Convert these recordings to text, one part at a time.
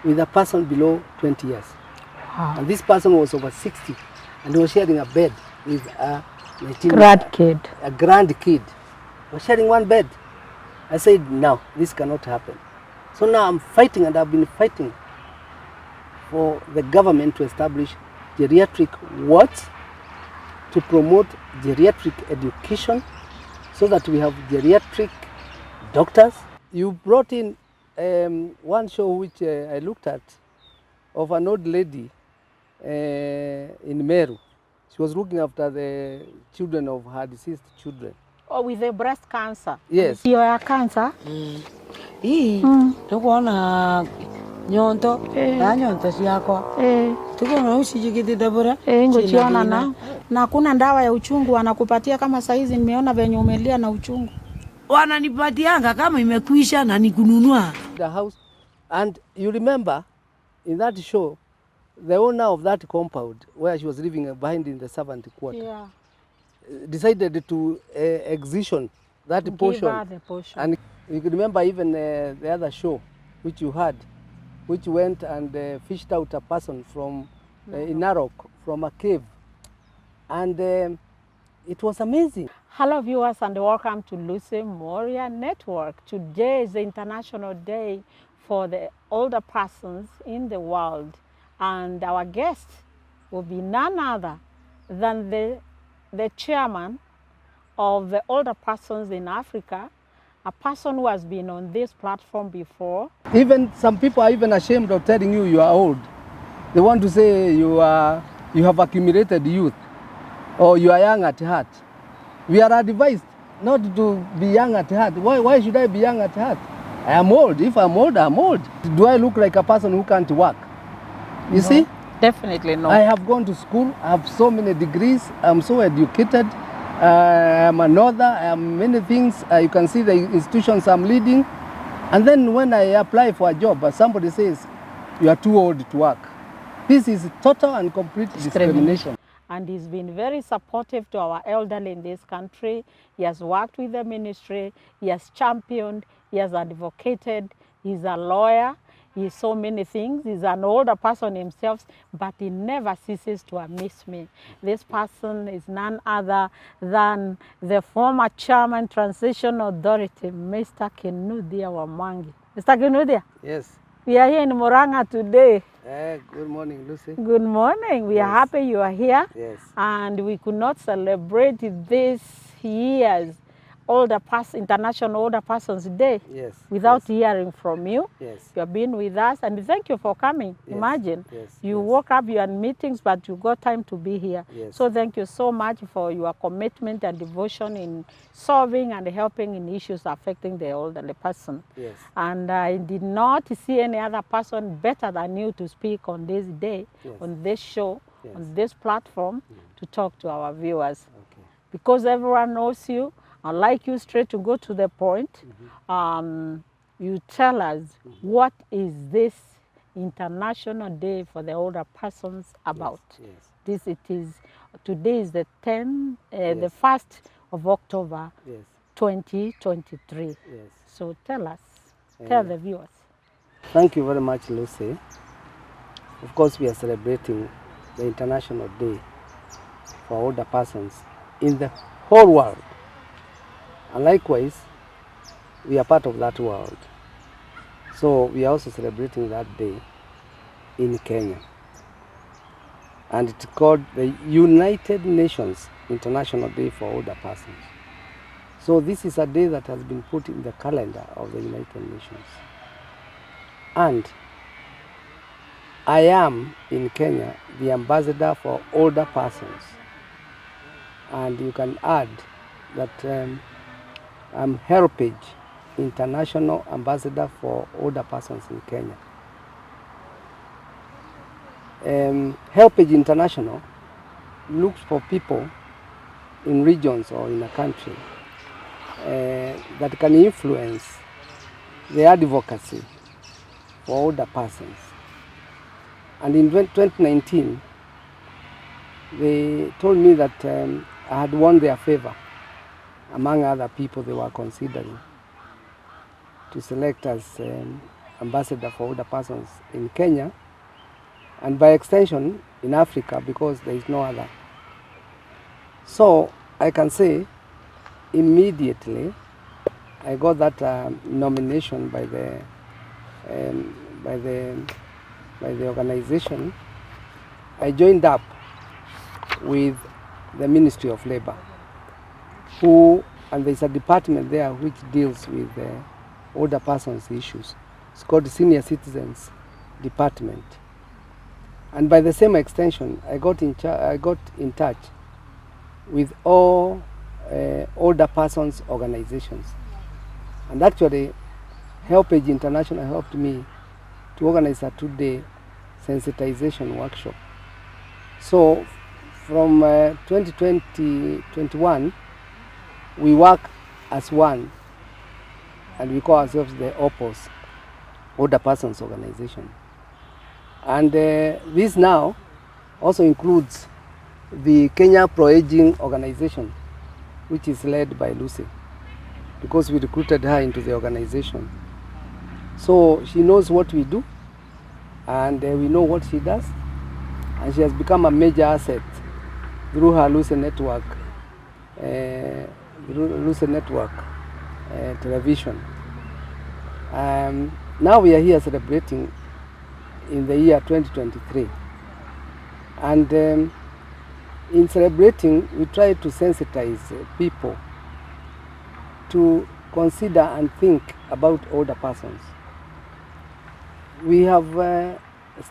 with a person below 20 years. Wow. And this person was over 60 and he was sharing a bed with a Grandkid. A grandkid. Was sharing one bed. I said, no, this cannot happen. So now I'm fighting, and I've been fighting for the government to establish geriatric wards to promote geriatric education so that we have geriatric doctors. You brought in one show which I looked at of an old lady in Meru. She was looking after the children of her deceased children. Oh, with the breast cancer? Yes. You are cancer? Tukuona nyonto, nyonto siyako. Tukuona usijikiti dabura. Ngochiona na kuna dawa ya uchungu wanakupatia kama saizi nimeona venye umelia na uchungu. Wananipatianga kama imekwisha na nikununua. The house, and you remember in that show the owner of that compound where she was living behind in the servant quarter decided to excision that portion. And you can remember even the other show which you had, which went and fished out a person from in Narok from a cave, and it was amazing. Hello viewers, and welcome to Mworia Network. Today is the International Day for the older persons in the world, and our guest will be none other than the chairman of the older persons in Africa, a person who has been on this platform before. Even some people are even ashamed of telling you you are old. They want to say you have accumulated youth or you are young at heart. We are advised not to be young at heart. Why should I be young at heart? I am old. If I'm old, I'm old. Do I look like a person who can't work? You see? Definitely not. I have gone to school. I have so many degrees. I'm so educated. I'm an author. I am many things. You can see the institutions I'm leading. And then when I apply for a job, somebody says, you are too old to work. This is total and complete discrimination. And he's been very supportive to our elderly in this country. He has worked with the ministry. He has championed. He has advocated. He's a lawyer. He's so many things. He's an older person himself, but he never ceases to amaze me. This person is none other than the former chairman, Transition Authority, Mr. Kinuthia Wamwangi. Mr. Kinuthia? Yes. We are here in Murang'a today. Good morning, Lucy. Good morning. We are happy you are here. Yes. And we could not celebrate this year's International Older Persons Day without hearing from you. Yes. You have been with us, and thank you for coming. Yes. Imagine, you woke up, you had meetings, but you got time to be here. Yes. So thank you so much for your commitment and devotion in solving and helping in issues affecting the elderly person. Yes. And I did not see any other person better than you to speak on this day, on this show, on this platform, to talk to our viewers. Okay. Because everyone knows you, I'd like you straight to go to the point. You tell us, what is this International Day for the Older Persons about? Yes. Today is the 1st of October, 2023. Yes. So tell us, tell the viewers. Thank you very much, Lucy. Of course, we are celebrating the International Day for older persons in the whole world. And likewise, we are part of that world. So we are also celebrating that day in Kenya. And it's called the United Nations International Day for Older Persons. So this is a day that has been put in the calendar of the United Nations. And I am, in Kenya, the ambassador for older persons. And you can add that I'm Heritage International Ambassador for Older Persons in Kenya. Heritage International looks for people in regions or in a country that can influence the advocacy for older persons. And in 2019, they told me that I had won their favor among other people they were considering to select as ambassador for older persons in Kenya, and by extension in Africa, because there is no other. So I can say immediately I got that nomination by the organization. I joined up with the Ministry of Labor, and there's a department there which deals with older persons issues. It's called the Senior Citizens Department. And by the same extension, I got in touch with all older persons organizations. And actually, HelpAge International helped me to organize a 2-day sensitization workshop. So from 2020-21, we work as one, and we call ourselves the OPOS, Older Persons Organization. And this now also includes the Kenya Pro-Aging Organization, which is led by Lucy, because we recruited her into the organization. So she knows what we do, and we know what she does, and she has become a major asset through her Lucy Network, television. Now we are here celebrating in the year 2023, and in celebrating we try to sensitize people to consider and think about older persons. We have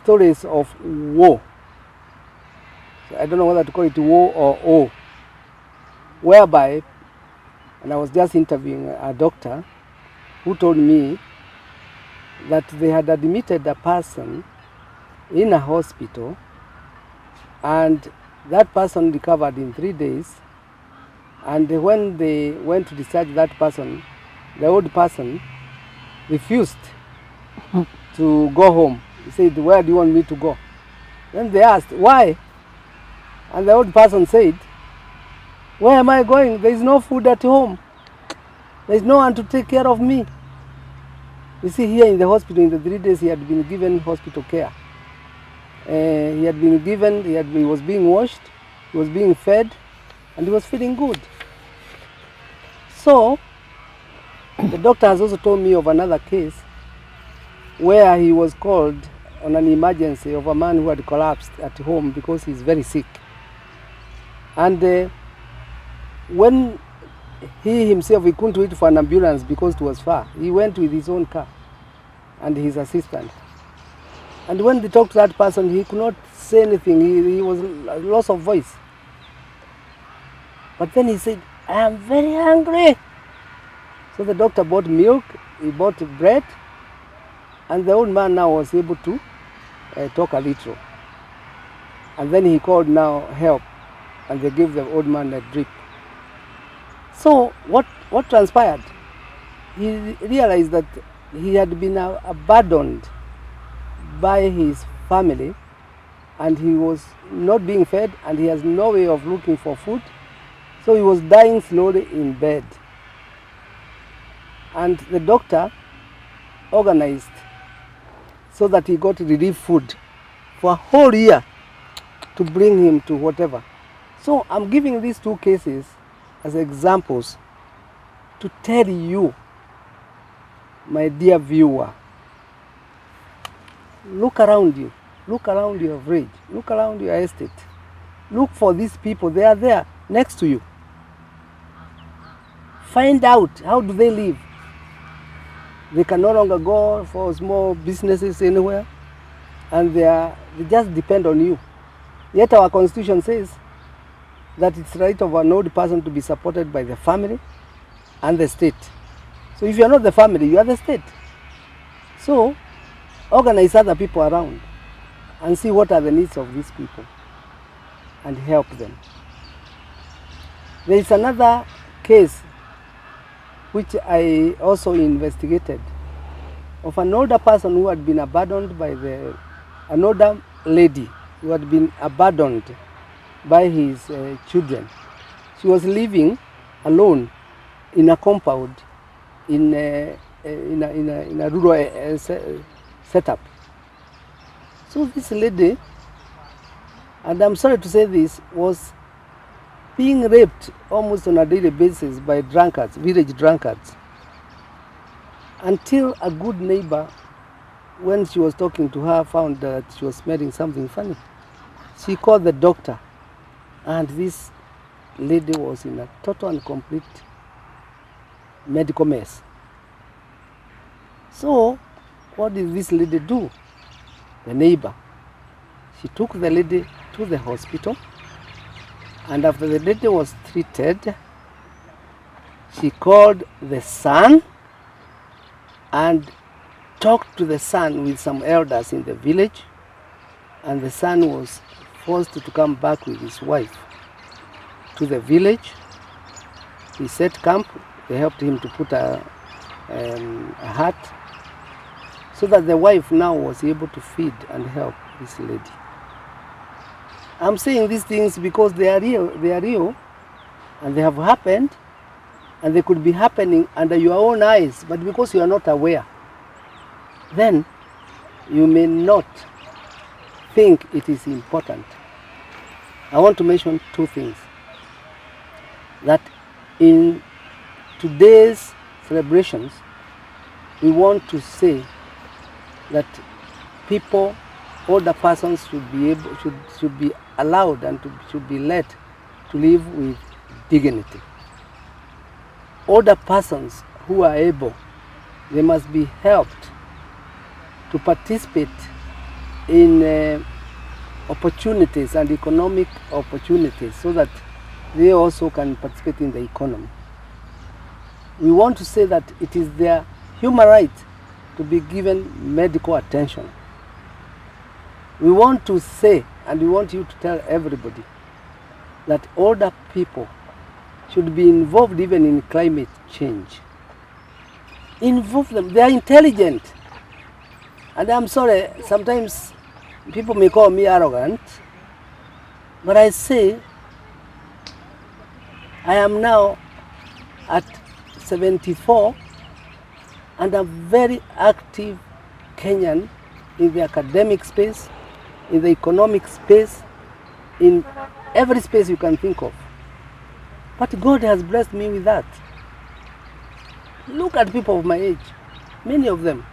stories of woe. So I don't know whether to call it woe or oh, whereby, and I was just interviewing a doctor who told me that they had admitted a person in a hospital, and that person recovered in 3 days, and when they went to discharge that person, the old person refused to go home. He said, "Where do you want me to go?" Then they asked, "Why?" And the old person said, "Where am I going? There is no food at home. There is no one to take care of me." You see, here in the hospital, in the 3 days, he had been given hospital care. He was being washed, he was being fed, and he was feeling good. So, the doctor has also told me of another case where he was called on an emergency of a man who had collapsed at home because he's very sick. And when he himself, he couldn't wait for an ambulance because it was far, he went with his own car and his assistant. And when they talked to that person, he could not say anything. He was loss of voice. But then he said, "I am very hungry." So the doctor bought milk, he bought bread, and the old man now was able to talk a little. And then he called now help, and they gave the old man a drip. So what transpired? He realized that he had been abandoned by his family, and he was not being fed, and he has no way of looking for food. So he was dying slowly in bed. And the doctor organized so that he got relief food for a whole year to bring him to whatever. So I'm giving these two cases as examples to tell you, my dear viewer, look around you, look around your village, look around your estate, look for these people. They are there next to you. Find out, how do they live? They can no longer go for small businesses anywhere, and they just depend on you. Yet our constitution says that it's right of an old person to be supported by the family and the state. So if you are not the family, you are the state. So organize other people around and see what are the needs of these people and help them. There is another case which I also investigated of an older person who had been abandoned by an older lady who had been abandoned by his children. She was living alone in a compound in in a rural setup. So this lady, and I'm sorry to say this, was being raped almost on a daily basis by drunkards, village drunkards, until a good neighbor, when she was talking to her, found that she was smelling something funny. She called the doctor, and this lady was in a total and complete medical mess. So what did this lady do? The neighbor, she took the lady to the hospital, and after the lady was treated, she called the son and talked to the son with some elders in the village, and the son was forced to come back with his wife to the village. He set camp. They helped him to put a hut, so that the wife now was able to feed and help this lady. I'm saying these things because they are real, and they have happened, and they could be happening under your own eyes, but because you are not aware, then you may not think it is important. I want to mention two things. That in today's celebrations, we want to say that people, older persons should be allowed and should be let to live with dignity. Older persons who are able, they must be helped to participate in opportunities and economic opportunities, so that they also can participate in the economy. We want to say that it is their human right to be given medical attention. We want to say, and we want you to tell everybody, that older people should be involved even in climate change. Involve them. They are intelligent. And I'm sorry, sometimes people may call me arrogant, but I say I am now at 74 and a very active Kenyan in the academic space, in the economic space, in every space you can think of. But God has blessed me with that. Look at people of my age. Many of them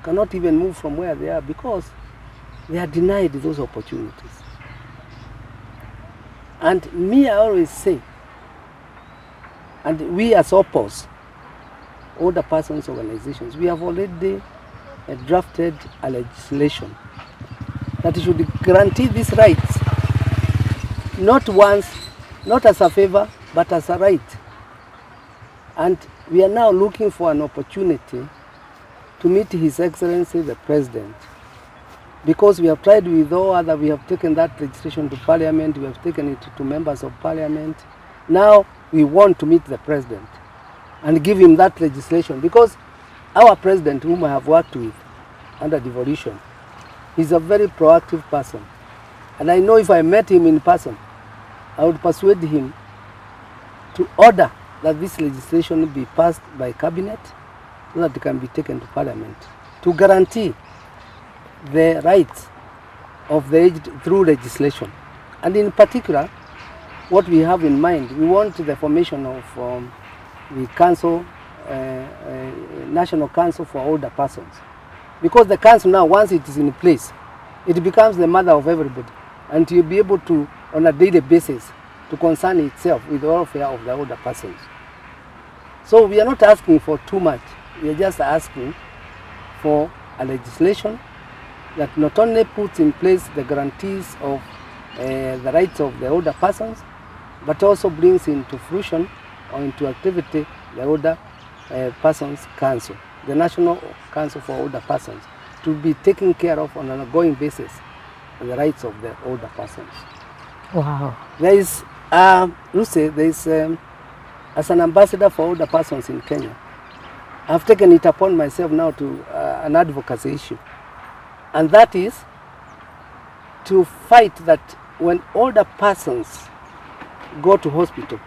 cannot even move from where they are because they are denied those opportunities. And me, I always say, and we as OPOS, older persons organizations, we have already drafted a legislation that should guarantee these rights, not once, not as a favor, but as a right. And we are now looking for an opportunity to meet His Excellency the President, because we have tried with all other, we have taken that legislation to Parliament, we have taken it to members of Parliament. Now we want to meet the President and give him that legislation, because our President, whom I have worked with under devolution, he's a very proactive person. And I know if I met him in person, I would persuade him to order that this legislation be passed by Cabinet so that it can be taken to Parliament to guarantee the rights of the aged through legislation. And in particular, what we have in mind, we want the formation of the council, National Council for Older Persons. Because the council now, once it is in place, it becomes the mother of everybody. And you'll be able to, on a daily basis, to concern itself with the welfare of the older persons. So we are not asking for too much. We are just asking for a legislation that not only puts in place the guarantees of the rights of the older persons, but also brings into fruition or into activity the Older Persons Council, the National Council for Older Persons, to be taken care of on an ongoing basis the rights of the older persons. Wow. There is, Lucy, there is, as an ambassador for older persons in Kenya, I've taken it upon myself now to an advocacy issue. And that is to fight that when older persons go to hospital,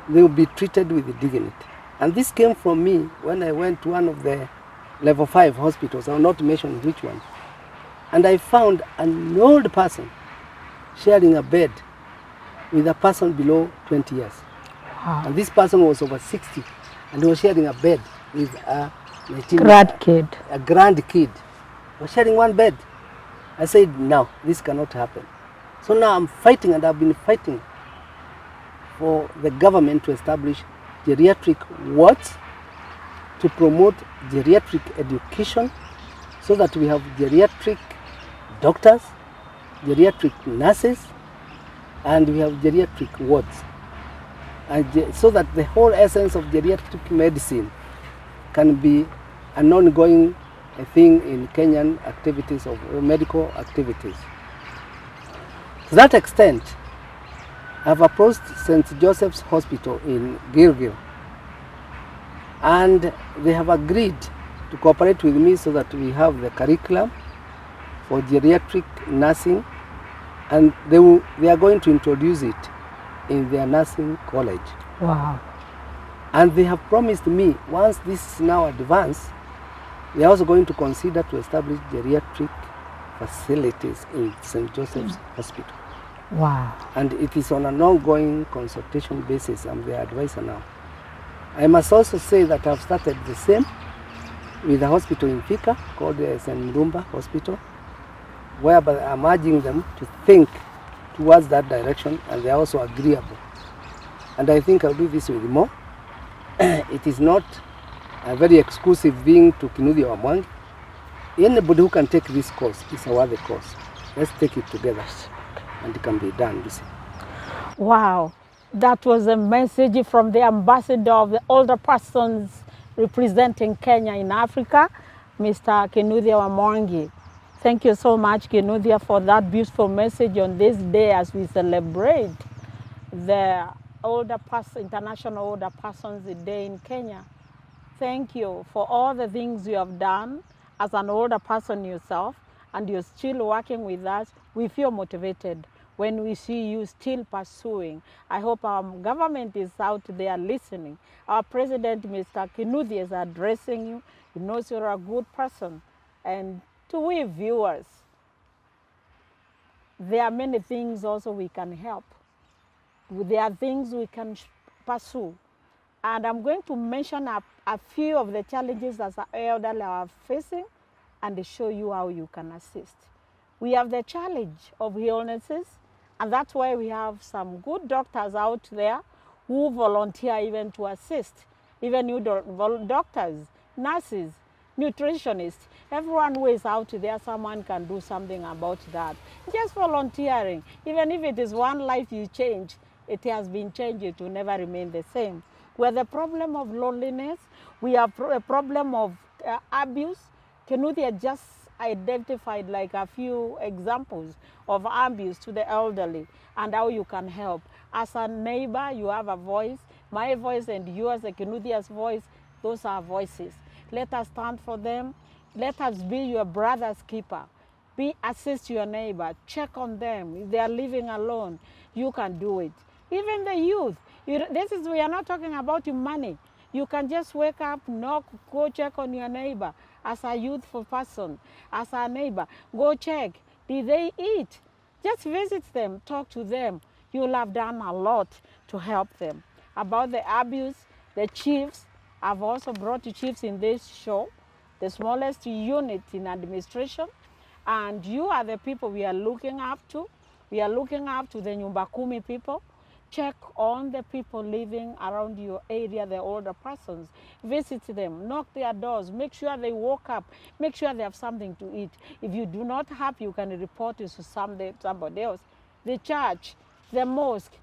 they will be treated with dignity. And this came from me when I went to one of the level 5 hospitals, I will not mention which one. And I found an old person sharing a bed with a person below 20 years. Wow. And this person was over 60, and he was sharing a bed with a grandkid. A grandkid was sharing one bed. I said, no, this cannot happen. So now I'm fighting, and I've been fighting for the government to establish geriatric wards to promote geriatric education so that we have geriatric doctors, geriatric nurses, and we have geriatric wards. And so that the whole essence of geriatric medicine can be an ongoing thing in Kenyan activities of medical activities. To that extent, I've approached St. Joseph's Hospital in Gilgil, and they have agreed to cooperate with me so that we have the curriculum for geriatric nursing, and they are going to introduce it in their nursing college. Wow. And they have promised me, once this is now advanced, they are also going to consider to establish geriatric facilities in St. Joseph's Hospital. Wow. And it is on an ongoing consultation basis. I'm their advisor now. I must also say that I've started the same with a hospital in Thika called the St. Murumba Hospital, whereby I'm urging them to think towards that direction, and they are also agreeable. And I think I'll do this with more. It is not a very exclusive thing to Kinuthia Wamwangi. Anybody who can take this course is a worthy course. Let's take it together, and it can be done. Lucy. Wow, that was a message from the ambassador of the older persons representing Kenya in Africa, Mr. Kinuthia Wamwangi. Thank you so much, Kinuthia, for that beautiful message on this day as we celebrate the International Older Persons Day in Kenya. Thank you for all the things you have done as an older person yourself, and you're still working with us. We feel motivated when we see you still pursuing. I hope our government is out there listening. Our president, Mr. Kinuthia, is addressing you. He knows you're a good person. And to we viewers, there are many things also we can help. There are things we can pursue. And I'm going to mention a few of the challenges that our elderly are facing and show you how you can assist. We have the challenge of illnesses, and that's why we have some good doctors out there who volunteer even to assist. Even you doctors, nurses, nutritionists, everyone who is out there, someone can do something about that. Just volunteering, even if it is one life you change, it has been changed, it will never remain the same. We have the problem of loneliness, we have a problem of abuse. Kinuthia just identified like a few examples of abuse to the elderly and how you can help. As a neighbor, you have a voice. My voice and yours, Kinuthia's voice, those are voices. Let us stand for them. Let us be your brother's keeper. Assist your neighbor. Check on them. If they are living alone, you can do it. Even the youth. We are not talking about money. You can just wake up, knock, go check on your neighbor. As a youthful person, as a neighbor, go check. Did they eat? Just visit them, talk to them. You'll have done a lot to help them. About the abuse, the chiefs, I've also brought the chiefs in this show, the smallest unit in administration. And you are the people we are looking up to. We are looking up to the Nyumba Kumi people. Check on the people living around your area, the older persons. Visit them, knock their doors, make sure they woke up, make sure they have something to eat. If you do not have, you can report it to somebody else. The church, the mosque,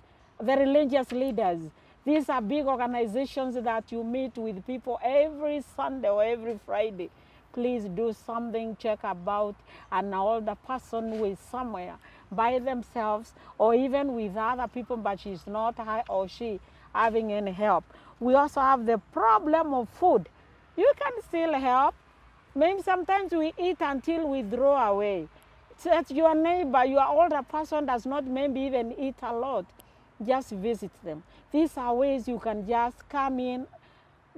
the religious leaders. These are big organizations that you meet with people every Sunday or every Friday. Please do something, check about an older person who is somewhere by themselves or even with other people, but she's not or she having any help. We also have the problem of food. You can still help. Maybe sometimes we eat until we throw away. So that your neighbor, your older person does not maybe even eat a lot. Just visit them. These are ways you can just come in,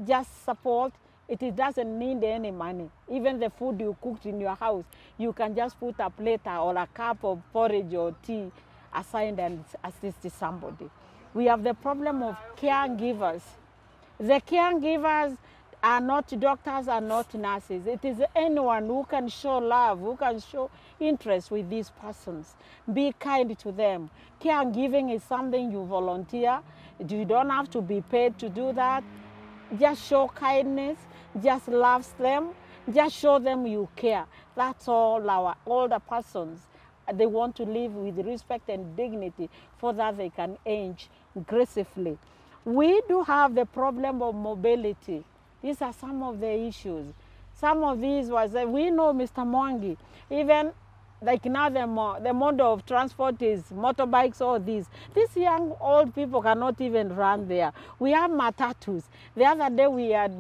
just support. It doesn't need any money. Even the food you cooked in your house, you can just put a plate or a cup of porridge or tea aside and assist somebody. We have the problem of caregivers. The caregivers are not doctors, are not nurses. It is anyone who can show love, who can show interest with these persons. Be kind to them. Caregiving is something you volunteer. You don't have to be paid to do that. Just show kindness, just love them, just show them you care. That's all our older persons. They want to live with respect and dignity so that they can age gracefully. We do have the problem of mobility. These are some of the issues. Some of these was, we know Mr. Mwangi, even like now the mode of transport is motorbikes or these. These young old people cannot even run there. We have matatus. The other day we had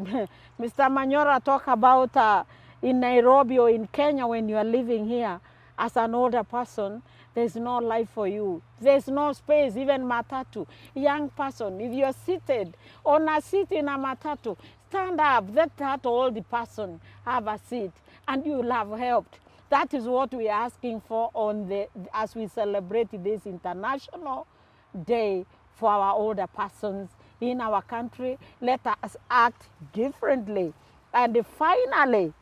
Mr. Mworia talk about in Nairobi or in Kenya when you are living here as an older person, there's no life for you. There's no space, even matatu. Young person, if you're seated on a seat in a matatu, stand up, let that old person have a seat and you'll have helped. That is what we are asking for as we celebrate this International Day for our older persons in our country. Let us act differently. And finally,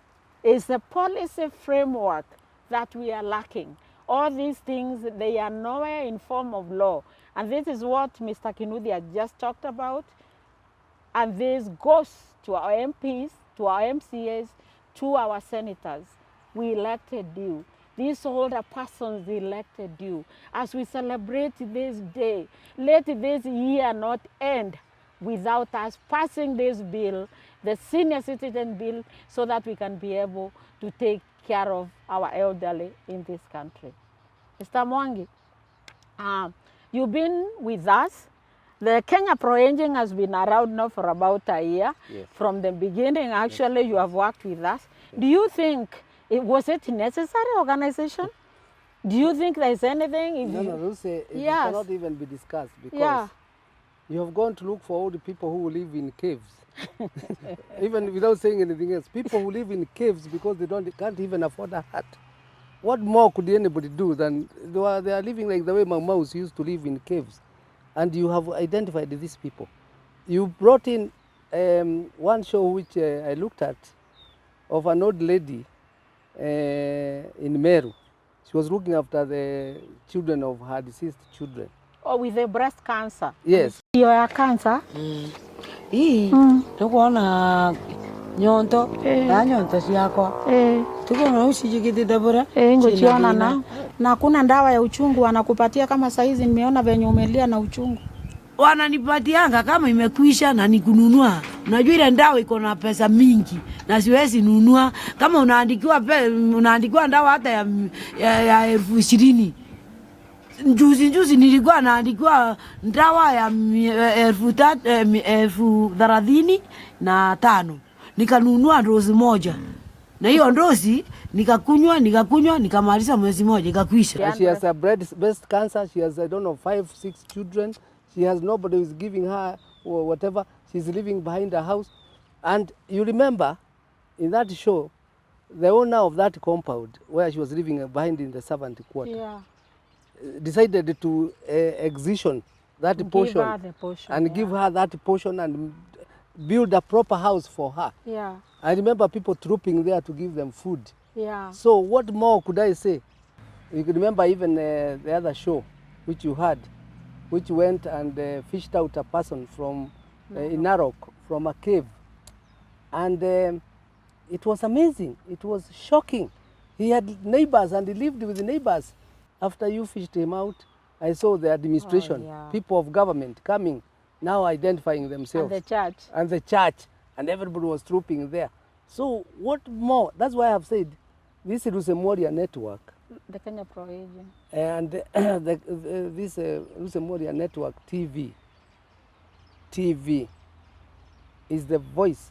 is the policy framework that we are lacking. All these things, they are nowhere in form of law. And this is what Mr. Kinuthia just talked about. And this goes to our MPs, to our MCAs, to our senators. We elected you. These older persons elected you. As we celebrate this day, let this year not end without us passing this bill, the senior citizen bill, so that we can be able to take care of our elderly in this country. Mr. Mwangi, you've been with us. The Kenya Pro Aging has been around now for about a year. Yes. From the beginning, actually, you have worked with us. Yes. Do you think, was it necessary organization? Do you think there's anything? If No, Lucy, it Yes. cannot even be discussed because Yeah. you have gone to look for all the people who live in caves. Even without saying anything else, people who live in caves because they can't even afford a hut. What more could anybody do than they are living like the way my mouse used to live in caves? And you have identified these people. You brought in one show which I looked at of an old lady in Meru. She was looking after the children of her deceased children. or with the breast cancer? Yes. Your cancer? Hii tukuona nyonto na nyonto siako tukuona usijikiti dabura Ngochiona na kuna dawa ya uchungu wanakupatia kama saizi nimeona venye umelia na uchungu. Wananipatianga kama imekwisha na nikununua. Unajua ile dawa iko na pesa mingi na siwezi nunua. Kama unaandikiwa dawa hata ya 20,000. Juzi nilikuwa naandikiwa dawa ya 35,000 nikanunua dozi moja. Na hiyo dozi nikakunywa nikamaliza mwezi moja ikakwisha. And she has a breast cancer. She has, I don't know, 5, 6 children. She has nobody who is giving her or whatever. She's living behind her house. And you remember in that show, the owner of that compound where she was living behind in the servant quarter, Yeah. decided to excision that Give her the portion, and yeah. give her that portion and build a proper house for her. Yeah. I remember people trooping there to give them food. Yeah. So what more could I say? You can remember even the other show which you had, which went and fished out a person from in Narok from a cave. And it was amazing. It was shocking. He had neighbors and he lived with the neighbors. After you fished him out, I saw the administration, yeah. people of government coming, now identifying themselves. And the church. And the church. And everybody was trooping there. So what more? That's why I have said this is a Mworia Network. The Kenya Pro Aging. And this Mworia Network TV is the voice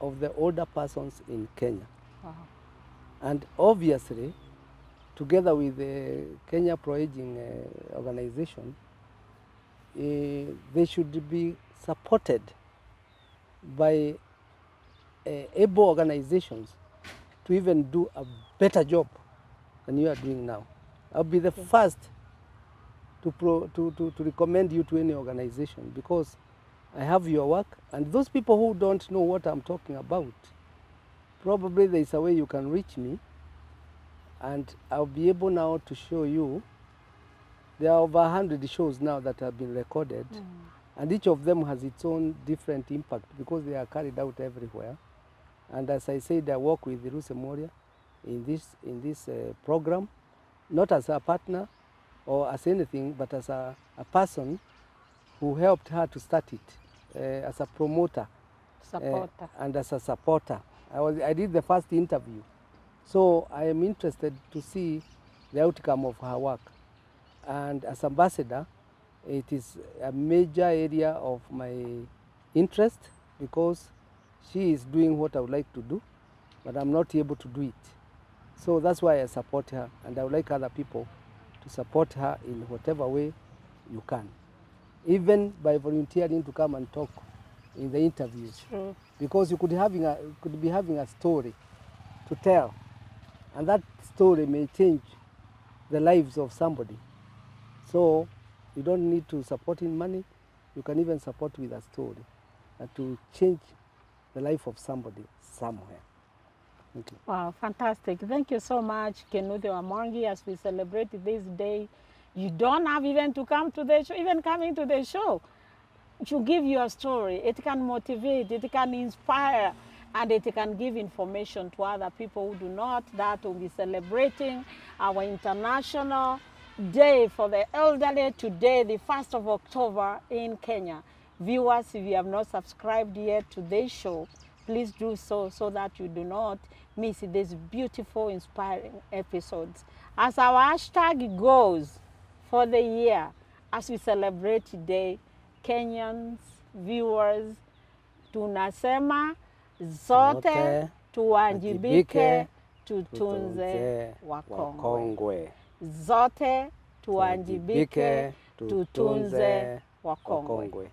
of the older persons in Kenya. Wow. And obviously, together with the Kenya Pro Aging organization, they should be supported by able organizations to even do a better job than you are doing now. I'll be the first to recommend you to any organization, because I have your work, and those people who don't know what I'm talking about, probably there is a way you can reach me, and I'll be able now to show you. There are over 100 shows now that have been recorded, and each of them has its own different impact because they are carried out everywhere. And as I said, I work with Mworia in this program, not as a partner or as anything, but as a person who helped her to start it, as a promoter, and as a supporter. I did the first interview, so I am interested to see the outcome of her work. And as ambassador, it is a major area of my interest, because she is doing what I would like to do, but I'm not able to do it. So that's why I support her, and I would like other people to support her in whatever way you can, even by volunteering to come and talk in the interviews. True. Because you could be having a story to tell, and that story may change the lives of somebody. So you don't need to support in money. You can even support with a story, and to change the life of somebody somewhere. Thank you. Wow, fantastic. Thank you so much, Kinuthia Wamwangi, as we celebrate this day. You don't have even to come to the show, even coming to the show, to give your story. It can motivate, it can inspire, and it can give information to other people who do not. That will be celebrating our International Day for the Elderly today, the 1st of October in Kenya. Viewers, if you have not subscribed yet to this show, please do so that you do not miss these beautiful, inspiring episodes. As our hashtag goes for the year, as we celebrate today, Kenyans, viewers, tunasema zote tuwajibike, tutunze wakongwe. Zote tuwajibike, tutunze wakongwe.